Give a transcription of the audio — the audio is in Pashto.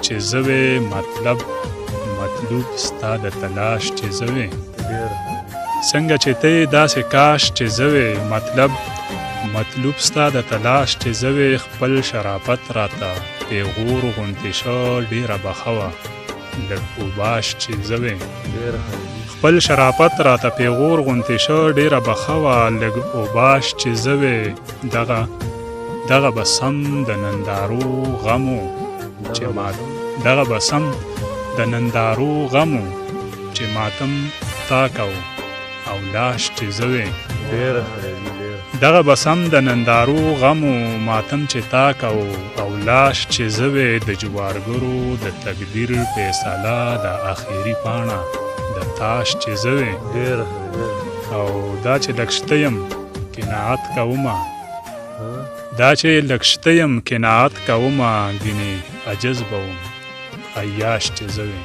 چې زوی مطلوب ستا د تلاش چې زوی څنګه چې ته داسې کاش چې زوی مطلوب ستا د تلاش چې زوی خپل شرافت راته پیغور غونډې شو ډیره بخوه لږ اوباش چې زوی خپل شرافت راته پیغور غونډې شو ډیره بخوه لږ اوباش چې زوی دغه بسم د نندارو غمو چې ماتم تا کو او لاش چې زوی دغه بسم د نندارو غمو ماتم چې تا کو او لاش چې زوی د جوارګرو د تقدیر فیصله د اخیری پاڼه د تاش چې زوی او دا چې لکشتیم قناعت کومه ګینې عجز بوم عیاش چې زوی